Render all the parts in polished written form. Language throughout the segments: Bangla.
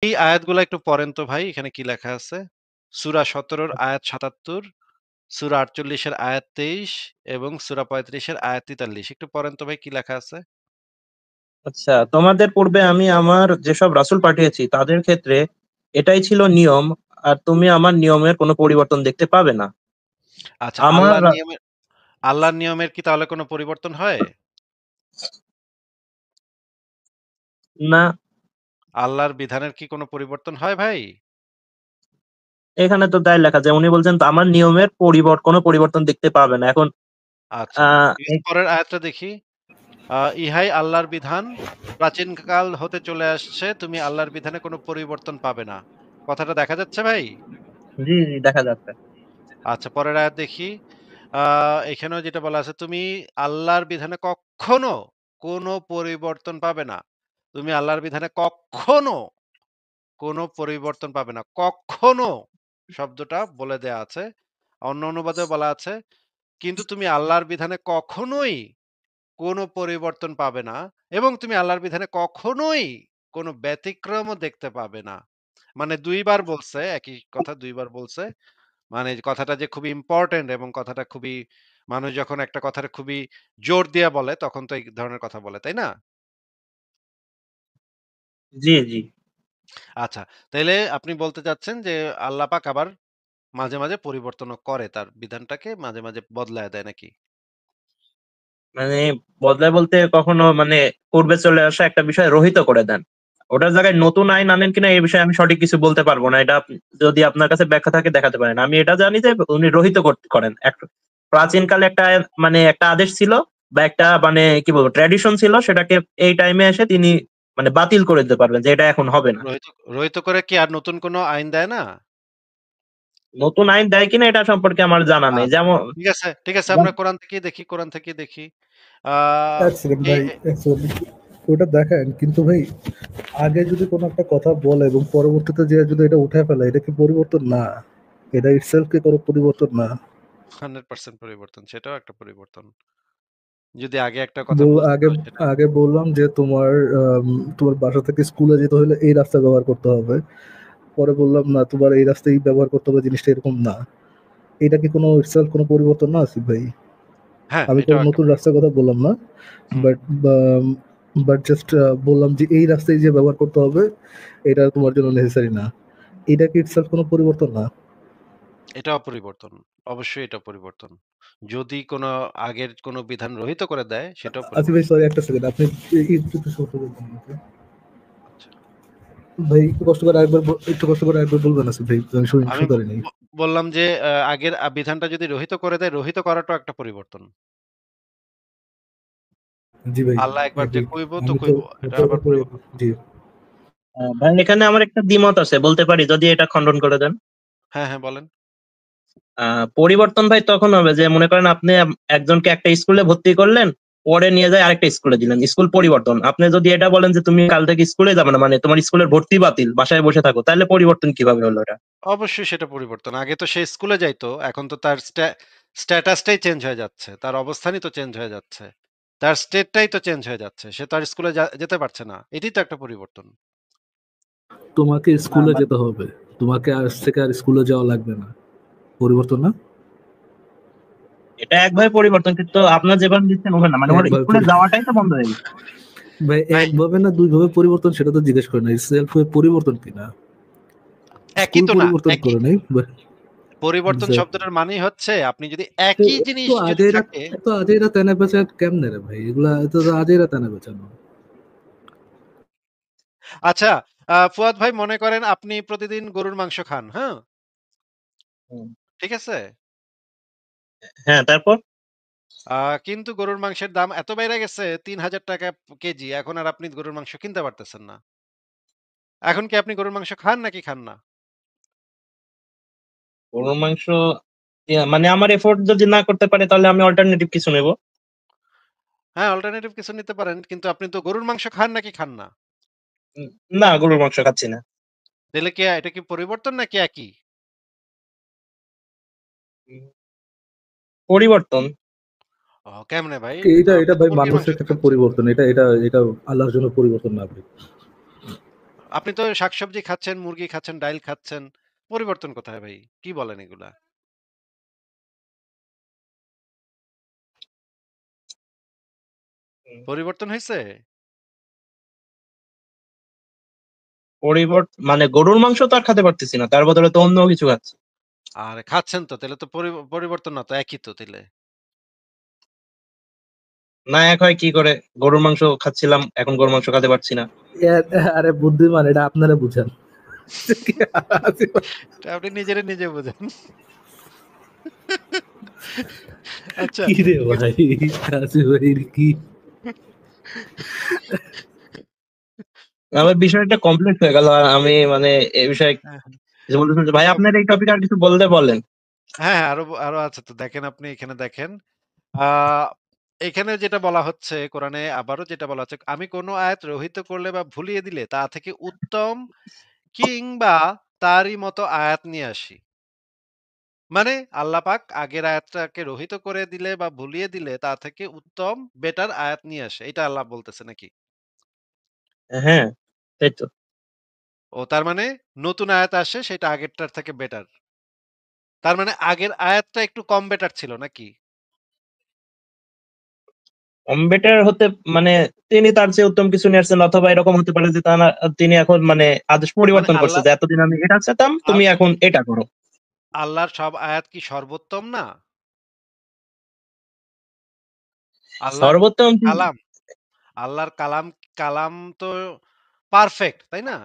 এই আয়াতগুলা একটু পড়েন তো ভাই, এখানে কি লেখা আছে? সূরা ১৭ র আয়াত ৭৭, সূরা ৪৮ এর আয়াত ২৩ এবং সূরা ৩৫ এর আয়াত ৪৩। একটু পড়েন তো ভাই কি লেখা আছে? আচ্ছা, তোমাদের পূর্বে আমি আমার যেসব রাসূল পাঠিয়েছি তাদের ক্ষেত্রে এটাই ছিল নিয়ম, আর তুমি আমার নিয়মের কোনো পরিবর্তন দেখতে পাবে না। আচ্ছা, আমার আল্লাহর নিয়মের কি তাহলে কোনো পরিবর্তন হয়? না, আল্লাহর বিধানের কি কোনো পরিবর্তন হয় ভাই? এখানে তো তাই লেখা যায়, উনি বলছেন তো আমার নিয়মের কোনো পরিবর্তন দেখতে পাবে না। এখন আচ্ছা, আহ ঠিক আছে, পরের আয়াতটা দেখি। ইহাই আল্লাহর বিধান, প্রাচীনকাল হতে চলে আসছে, তুমি আল্লাহর বিধানে কোনো পরিবর্তন পাবে না। কথাটা দেখা যাচ্ছে ভাই? জি জি, দেখা যাচ্ছে। আচ্ছা, পরের আয়াত দেখি। এখানেও যেটা বলা আছে, তুমি আল্লাহর বিধানে কখনো কোনো পরিবর্তন পাবে না। তুমি আল্লাহর বিধানে কখনো কোনো পরিবর্তন পাবে না। কখনো শব্দটা বলে দেয়া আছে। অন্য অনুবাদেও বলা আছে, কিন্তু তুমি আল্লাহর বিধানে কখনোই কোনো পরিবর্তন পাবে না এবং তুমি আল্লাহর বিধানে কখনোই কোনো ব্যতিক্রমও দেখতে পাবে না। মানে ২ বার বলছে, একই কথা ২ বার বলছে। মানে কথাটা যে খুবই ইম্পোর্টেন্ট এবং কথাটা খুবই, মানুষ যখন একটা কথার খুবই জোর দিয়ে বলে তখন তো এই ধরনের কথা বলে, তাই না? জি জি, আচ্ছা, তাইলে আপনি বলতে চাচ্ছেন যে আল্লাহ পাক আবার মাঝে, মাঝে পরিবর্তনও করে, তার বিধানটাকে মাঝে, মাঝে বদলায়া দেয় নাকি? মানে বদলায় বলতে কখনো মানে পূর্বে চলে আসা একটা বিষয় রহিত করে দেন। ওটার জায়গায় নতুন আইন আনেন কিনা এই বিষয়ে আমি সঠিক কিছু বলতে পারবো না। এটা যদি আপনার কাছে ব্যাখ্যা থাকে দেখাতে পারেন। আমি এটা জানি যে উনি রহিত করেন প্রাচীনকালে একটা মানে একটা আদেশ ছিল বা একটা মানে কি বলবো ট্র্যাডিশন ছিল, সেটাকে এই টাইমে এসে তিনি মানে বাতিল করে দিতে পারবেন যে এটা এখন হবে না। রহিত রহিত করে কি আর নতুন কোনো আইন দেয় না? নতুন আইন দেয় কিনা এটা সম্পর্কে আমার জানা নেই। আচ্ছা, যেমন ঠিক আছে, ঠিক আছে। আমরা কোরআন থেকেই দেখি, কোরআন থেকেই দেখি। আ এক সেকেন্ড এই ভাই, এক সেকেন্ড। ওটা দেখেন কিন্তু ভাই, আগে যদি কোনো একটা কথা বলে এবং পরবর্তীতে যে যদি এটা উঠে ফেলে, এটা কি পরিবর্তন না? এটা ইটসেলফ কি কোনো পরিবর্তন না? 100% পরিবর্তন। সেটাও একটা পরিবর্তন। যদি আগে একটা কথা বলছিল আগে সেটা, আগে বললাম যে তোমার বাসা থেকে স্কুলে যেতে হলে এই রাস্তা ব্যবহার করতে হবে, পরে বললাম না তোমার এই রাস্তায় ব্যবহার করতে হবে, জিনিসটা এরকম না। এটা কি কোনো ইটসেলফ কোনো পরিবর্তন না আসিফ ভাই? হ্যাঁ, আমি কোনো এটাও একটা নতুন রাস্তার পরিবর্তন। কথা বললাম না, হুম, বাট বাট জাস্ট বললাম যে এই রাস্তায় যে ব্যবহার করতে হবে, এটা তোমার জন্য নেসেসারি না। এটা কি ইটসেলফ কোনো পরিবর্তন না? এটাও পরিবর্তন। অবশ্যই এটা পরিবর্তন। যদি কোনো আগের কোনো বিধান রহিত করে দেয় সেটাও আসিফ ভাই পরিবর্তন। সরি, একটা সেকেন্ড, আপনি একটু কষ্ট বলবেন আমাকে? আচ্ছা। ভাই একটু কষ্ট করে আরেকবার বলবেন আসিফ ভাই, আমি আমি শুনতে পারিনি। বললাম যে আগের বিধানটা যদি রহিত করে দেয়, রহিত করাটাও একটা পরিবর্তন। জি ভাই, আল্লাহ একবার যে এগ্রিড। কইবো তো আমি তো কইবো। এটা এটার আবার উপরে পরিবর্তন। জি। ভাই এখানে আমার একটা দ্বিমত আছে, বলতে পারি যদি এটা খণ্ডন করে দেন। হ্যাঁ, হ্যাঁ, বলেন। পরিবর্তন ভাই তখন হবে যে মনে করেন আপনি একজনকে একটা স্কুলে ভর্তি করলেন, পরে নিয়ে যায় আরেকটা স্কুলে দিলেন, স্কুল পরিবর্তন। আপনি যদি এটা বলেন যে তুমি কাল থেকে স্কুলে যাবে না, মানে তোমার স্কুলের ভর্তি বাতিল, বাসায় বসে থাকো, তাহলে পরিবর্তন কিভাবে হলো এটা? অবশ্যই সেটা পরিবর্তন। আগে তো সে স্কুলে যাইতো। এখন তো তার স্ট্যাটাসটাই চেঞ্জ হয়ে যাচ্ছে। তার অবস্থানই তো চেঞ্জ হয়ে যাচ্ছে। তার স্টেটটাই তো চেঞ্জ হয়ে যাচ্ছে। সে তো আর স্কুলে যেতে পারছে না। এটাই তো একটা পরিবর্তন। তোমাকে না স্কুলে ভাই, যেতে হবে, তোমাকে আজ থেকে আর স্কুলে যাওয়া লাগবে না, পরিবর্তন না? এটা একভাবে পরিবর্তন, কিন্তু আপনার যেভাবে দিচ্ছেন ওখানে না, মানে ওর একভাবে স্কুলে যাওয়াটাই তো বন্ধ হয়ে গেছে। ভাই ভাই, একভাবে না দুইভাবে পরিবর্তন, সেটা তো জিজ্ঞেস করে নাই, সেলফ পরিবর্তন কিনা। একই স্কুল তো না। পরিবর্তন একই। করে নাই পরিবর্তন Exact. শব্দটার মানেই হচ্ছে আপনি যদি তো একই এত জিনিস যদি আজেরা, থাকে। এত আজেরা তেনা বেচা কেমনে রে ভাই? এগুলা এত আজেরা তেনা বেচানো। আচ্ছা, ফুয়াদ ভাই মনে করেন আপনি প্রতিদিন গরুর মাংস খান, হ্যাঁ? হুম। ঠিক আছে? হ্যাঁ, তারপর কিন্তু গরুর মাংসের দাম এত বেড়ে গেছে ৳৩,০০০ কেজি। এখন আর আপনি গরুর মাংস কিনতে পারতেছেন না। এখন কি আপনি গরুর মাংস খান নাকি খান না? গরুর মাংস মানে আমার এফোর্ট যদি না করতে পারে তাহলে আমি অল্টারনেটিভ কিছু নেব। হ্যাঁ, অল্টারনেটিভ কিছু নিতে পারেন। কিন্তু আপনি তো গরুর মাংস খান নাকি খান না? উম, না, গরুর মাংস খাচ্ছি না। তাইলে কি এটা কি পরিবর্তন নাকি একই? উম, পরিবর্তন। কেমনে ভাই? তো এটা আপনি এটা তো ভাই মুরগির মাংস মানুষের তো একটা খাচ্ছেন। পরিবর্তন, এটা এটা এটা আল্লাহর জন্য পরিবর্তন না ভাই। আপনি তো শাকসবজি খাচ্ছেন, মুরগি খাচ্ছেন, ডাইল খাচ্ছেন। পরিবর্তন কোথায় ভাই? কি বলেন এগুলা? হুম। পরিবর্তন হইছে? মানে গরুর মাংস তো আর খেতে পারতেছি না। তার বদলে তো অন্য কিছু খাচ্ছি। আরে খাচ্ছেন তো, তাইলে তো পরিবর্তন না তো, একই তো তাইলে। না এক হয় কি করে? গরুর মাংস খাচ্ছিলাম, এখন গরুর মাংস খেতে পারছি না। আরে বুদ্ধিমান, এটা আপনারা বুঝেন। এটা আপনি নিজেরে নিজে বোঝেন। আচ্ছা, কি রে কিন্তু ভাই, আসিফ ভাই কি? আমার বিষয়টা কমপ্লিট হয়ে গেল। আর আমি মানে এই বিষয়ে হ্যাঁ, কিছু বলতেছেন যে, ভাই আচ্ছা, আপনার এই টপিকে আর কিছু বলতে বলেন। হ্যাঁ, হ্যাঁ, আরো আরো আছে তো, দেখেন আপনি এখানে দেখেন। আ এখানে যেটা বলা হচ্ছে কোরআনে, আবারও যেটা বলা হচ্ছে, আমি কোন আয়াত রহিত করলে বা ভুলিয়ে দিলে তা থেকে উত্তম কিংবা তারই মতো আয়াত নিয়ে আসি। মানে আল্লাহ পাক আগের আয়াতটাকে রহিত করে দিলে বা ভুলিয়ে দিলে তা থেকে উত্তম বেটার আয়াত নিয়ে আসে। এটা আল্লাহ বলতেছে নাকি? হ্যাঁ, তাই তো। ও তার মানে নতুন আয়াত আসে সেটা আগেরটার থেকে বেটার। তার মানে আগের আয়াতটা একটু কম বেটার ছিল নাকি? বেটার হতে মানে তিনি তার চেয়ে উত্তম কিছু নিয়ে আসছেন, অথবা এরকম হতে পারে যে তিনি এখন মানে আদেশ মানে পরিবর্তন করছে আল্লাহ যে এতদিন আমি এটা চেতাম, আল তুমি এখন এটা করো। আল্লাহর সব আয়াত কি সর্বোত্তম না? আল্লাহর সর্বোত্তম কালাম, আল্লাহর কালাম, কালাম তো পারফেক্ট, তাই না?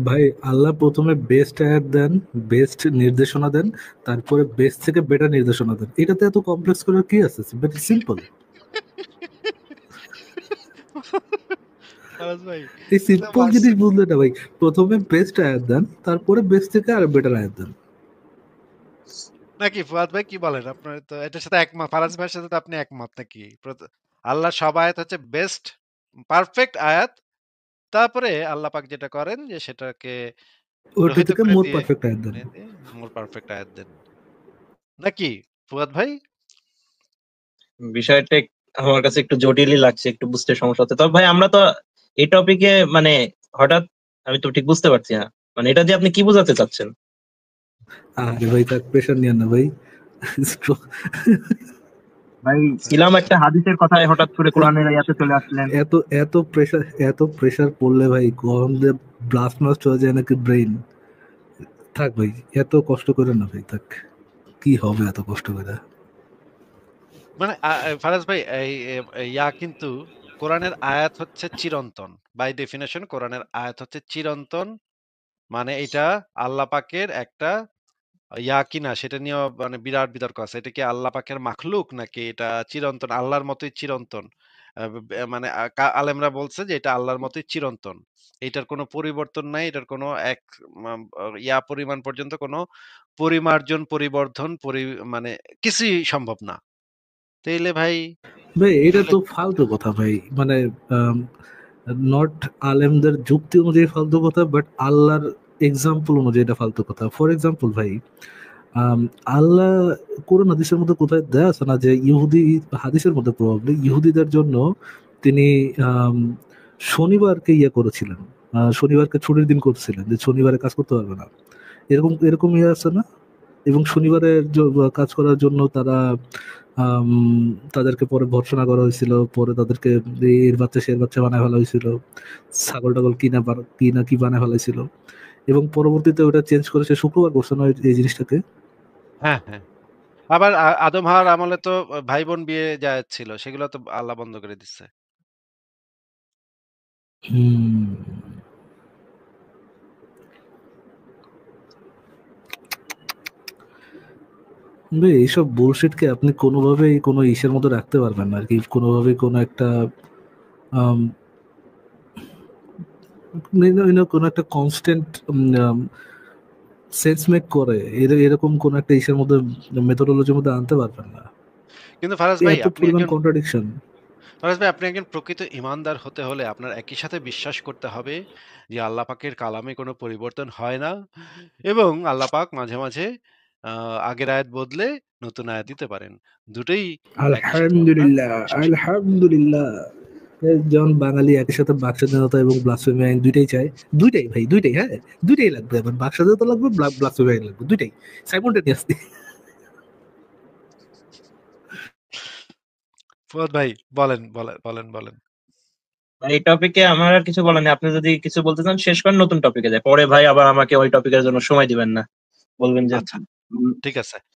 ভাই, আল্লাহ প্রথমে বেস্ট আয়াত দেন, বেস্ট নির্দেশনা দেন, তারপরে বেস্ট থেকে বেটার নির্দেশনা দেন। এটাতে এত কমপ্লেক্স করার কি আছে? Very simple. ফারাজ ভাই, এই এটা সিম্পল জিনিস মারছেন। বুঝলে না ভাই? প্রথমে বেস্ট আয়াত দেন, তারপরে বেস্ট থেকে আর বেটার আয়াত দেন। নাকি ফুয়াদ ভাই কি বলেন? আপনার তো এটার সাথে একমত, ফারাজ ভাইয়ের সাথে তো আপনি একমত নাকি? আল্লাহর সব আয়াত হচ্ছে বেস্ট, পারফেক্ট আয়াত। তারপরে আল্লাহ পাক যেটা করেন যে সেটাকে ওটা রহিত থেকে করে মোর দিয়ে পারফেক্ট আয়াত দেন। মোর পারফেক্ট আয়াত দেন। নাকি ফুয়াদ ভাই? বিষয়টা আমার কাছে একটু জটিলই লাগছে, একটু বুঝতে সমস্যা হচ্ছে। তবে ভাই আমরা তো এই টপিকে মানে হঠাৎ আমি তো ঠিক বুঝতে পারছি না, মানে এটা দিয়ে আপনি কি বোঝাতে চাচ্ছেন? আরে ভাই, তার প্রেশার নিয়েন না ভাই। ভাই ছিলাম একটা হাদিসের কথায় হঠাৎ করে কোরআনের আয়াতে চলে আসলেন। এত এত প্রেশার, এত প্রেশার পড়লে ভাই গরম দিয়ে ব্লাস্ট নষ্ট হয়ে যায় নাকি ব্রেইন? থাক ভাই, এত কষ্ট করে না ভাই, থাক। কি হবে এত কষ্ট করে? মানে ফারাজ ভাই, ইয়া কিন্তু কোরআনের আয়াত হচ্ছে চিরন্তন। বাই ডেফিনিশন কোরআনের আয়াত হচ্ছে চিরন্তন। মানে এটা আল্লাহ পাকের একটা ইয়া কিনা সেটা নিয়েও মানে বিরাট বিতর্ক আছে। এটা কি আল্লাহ পাকের মাখলুক নাকি এটা চিরন্তন, আল্লাহর মতোই চিরন্তন। মানে আলেমরা বলছে যে এটা আল্লাহর মতোই চিরন্তন। এটার কোনো পরিবর্তন নাই। এটার কোনো এক ইয়া পরিমাণ পর্যন্ত কোনো পরিমার্জন, পরিবর্ধন, মানে কিছুই সম্ভব না। তাইলে ভাই ভাই এটা এগুলো তো ফালতু কথা ভাই। মানে নট আলেমদের যুক্তি অনুযায়ী ফালতু কথা, বাট আল্লাহর এক্সাম্পল অনুযায়ী এটা ফালতু কথা। ফর এক্সাম্পল ভাই, আম, আল্লাহ কোরআন হাদিসের মধ্যে কোথায় দেয়া আছে না যে ইহুদি, হাদিসের মধ্যে প্রবাবলি ইহুদিদের জন্য তিনি আম, শনিবারকে ইয়ে করেছিলেন, শনিবারকে ছুটির দিন করছিলেন, যে শনিবারে কাজ করতে পারবে না। এরকম এরকম ইয়ে আছে না? এবং শনিবারের কাজ করার জন্য তারা আম, তাদেরকে পরে ভর্ৎসনা করা হয়েছিল, পরে তাদেরকে এর বাচ্চা সের বাচ্চা বানায় ফেলা হয়েছিল, ছাগল টাগল কি না কি বানায় ফেলা হয়েছিল, এবং পরবর্তীতে ওটা চেঞ্জ করে সে শুক্রবার করছে না এই জিনিসটাকে। হ্যাঁ, হ্যাঁ। আবার আদম হাওয়ার আমলে তো ভাই বোন বিয়ে জায়েজ ছিল। সেগুলো তো আল্লাহ বন্ধ করে দিচ্ছে। হুম। ভাই, এইসব বুলশিটকে আপনি কোনোভাবেই কোনো ইসের মধ্যে রাখতে পারবেন না আর কি, কোনোভাবেই কোনো একটা আম, কোনো একটা কনস্ট্যান্ট সেন্স মেক করে এরকম কোন একটা ইসের মধ্যে, মেথোডোলজির মধ্যে আনতে পারবেন না। কিন্তু ফারাজ ভাই এত আপনি পরিমাণ একজন কন্ট্রাডিকশন। প্রকৃত ঈমানদার হতে হলে আপনার একই সাথে বিশ্বাস করতে হবে যে আল্লাহ পাকের কালামে কোনো পরিবর্তন হয় না এবং আল্লাহ পাক মাঝে, মাঝে আগের আয়াত বদলে নতুন আয়াত দিতে পারেন। দুটোই একই সাথে আপনার আলহামদুলিল্লাহ, বিশ্বাস করতে হবে। আলহামদুলিল্লাহ। যেমন বাঙালি একই সাথে বাক স্বাধীনতা এবং ব্লাসফেমি আইন দুইটাই চায়, দুইটাই ভাই, দুইটাই, হ্যাঁ দুইটাই লাগবে, আবার বাক স্বাধীনতা লাগবে, ব্লাসফেমি আইন লাগবে, দুইটাই সাইমultaneously। ফুয়াদ ভাই বলেন। এই টপিকে আমার আর কিছু বলার নেই। আপনি যদি কিছু বলতে চান শেষ করেন, নতুন টপিকে যায়। পরে ভাই আবার আমাকে ওই টপিকের জন্য সময় দিবেন না, বলবেন যে আচ্ছা, ঠিক আছে।